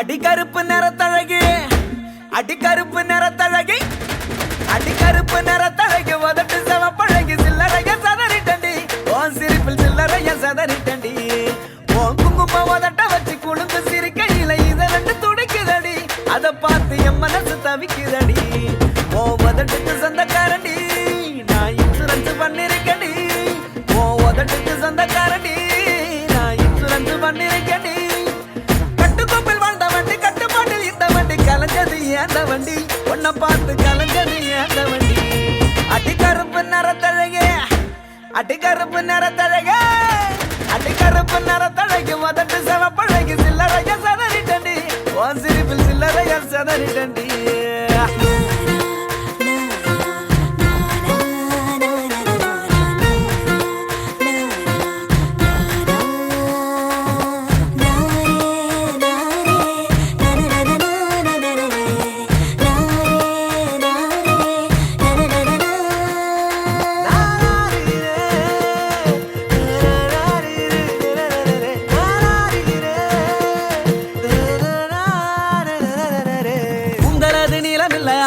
அடிகருப்பு நிறத்தழகி அடிகருப்பு நிறத்தழகி அடிகருப்பு நிறத்தழகி உதட்டு செவப்பழகி சில்லறைய சதறிட்டண்டி உன் சிரிப்பில் சில்லறைய சதறிட்டண்டி உன் குங்கும உதட்ட வச்சு குழுந்து சிரிக்கையில இத ரெண்டு துடிக்குதடி அதை பார்த்து என் மனசு தவிக்குதடி உன் உதட்டுக்கு சொந்தக்காரண்டி நான் இன்சூரன்ஸ் பண்ணிருக்கேன்டி உன் உதட்டுக்கு சொந்தக்காரண்டி நான் இன்சூரன்ஸ் பண்ணிருக்கேன்டி கட்டுக்கோப்பில் வாழ்ந்த வண்டி கட்டுப்பாட்டில் இந்த வண்டி கலைஞ்சது ஏந்த வண்டி உன்னை பார்த்து கலைஞ்சது ஏந்த வண்டி அடிகருப்பு நிறத்தழகே அடிகருப்பு நிறத்தழகே அடிகருப்பு நிறத்தழகி உதட்டு செவப்பழகி சில்லறைய சதறிட்டண்டி உன் சிரிப்பில் சில்லறைய சதறிட்டண்டி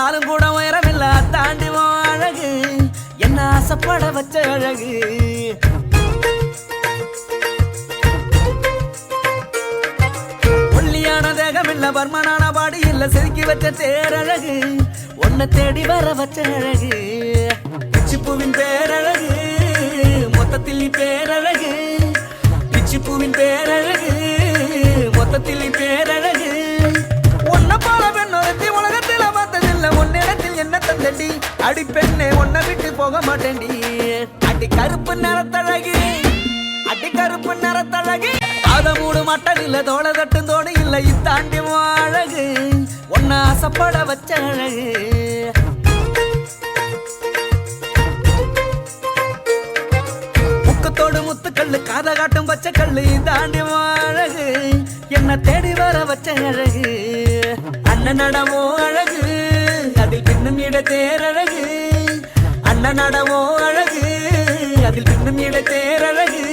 ஆளும் கூட உயரமில்ல தாண்டி அழகு என்ன ஆசைப்பட வச்ச அழகு ஒல்லியான தேகம் இல்ல பர்மனான பாடி இல்ல செதுக்கி வச்ச தேரழகு உன்னை தேடி வர வச்ச அழகு பிச்சிப்பூவின் பேரழகு மொத்தத்தில் நீ பேரழகு பிச்சிப்பூவின் பேரழகு மொத்தத்தில் நீ பேரழகு உன்னை போல பெண்ணொருத்தி உலகத்தில் உன்னிடத்தில் என்ன தந்தடி அடி பெண்ணே உன்னை விட்டு போக மாட்டேன்டி அடி கருப்பு நிறத்தழகி அடி கருப்பு நிறத்தழகி அத மூடு மட்டன் இல்ல தோள தட்டும் தோடு இல்ல இத்தாண்டி அழகு உன்னை ஆசைப்பட வச்ச அழகு முக்கத்தோடு முத்துக்கல்லு காத காட்டும் பச்சை கல்லு இதாண்டி அழகு என்ன தேடி வர வச்ச அழகு அண்ணன் நடமோ அழகு அதில் பின்னும் இட தேரழகு அண்ணன் நடமோ அழகு அதில் பின்னும் இட தேரழகு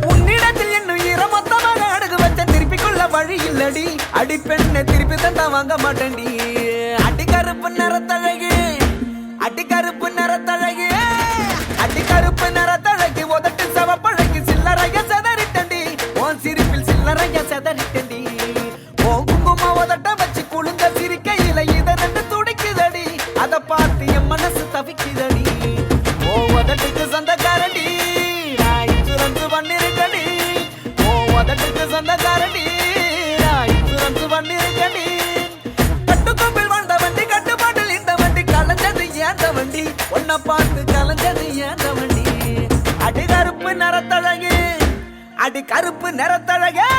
உன்னிடத்தில் என்னும் ஈர மொத்தமாக அடகு வச்ச திருப்பி கொள்ள வழி இல்லடி அடி பெண்ணை திருப்பி தந்தா வாங்க மாட்டேன்டி அடி கருப்பு நிறத்தழகு அடி கருப்பு நிறத்தழகு அடி கருப்பு நிறத்தழகு உதட்டு செவப்பழகி சில்லறைய செதறிட்டண்டி உன் சிரிப்பில் சில்லறைய செதறிட்டண்டி உன் குங்கும உதட்ட வச்சு குழுந்த சிரிக்கையில இத ரெண்டு துடிக்குதடி அதை பார்த்து என் மனசு தவிக்குதடி ஓ உதட்டுக்கு சொந்தக்காரண்டி நான் இன்சூரன்ஸ் பண்ணிருக்கடி ஓ உதட்டுக்கு சொந்தக்காரண்டி நான் இன்சூரன்ஸ் பண்ணிருக்கடி கட்டுக்கோப்பில் வாழ்ந்த வண்டி கட்டுப்பாட்டில் இந்த வண்டி கலைஞ்சது ஏந்த வண்டி உன்னை பார்த்து கலைஞ்சது ஏந்த வண்டி அடி கருப்பு நிறத்தழகு அடி கருப்பு நிறத்தழகே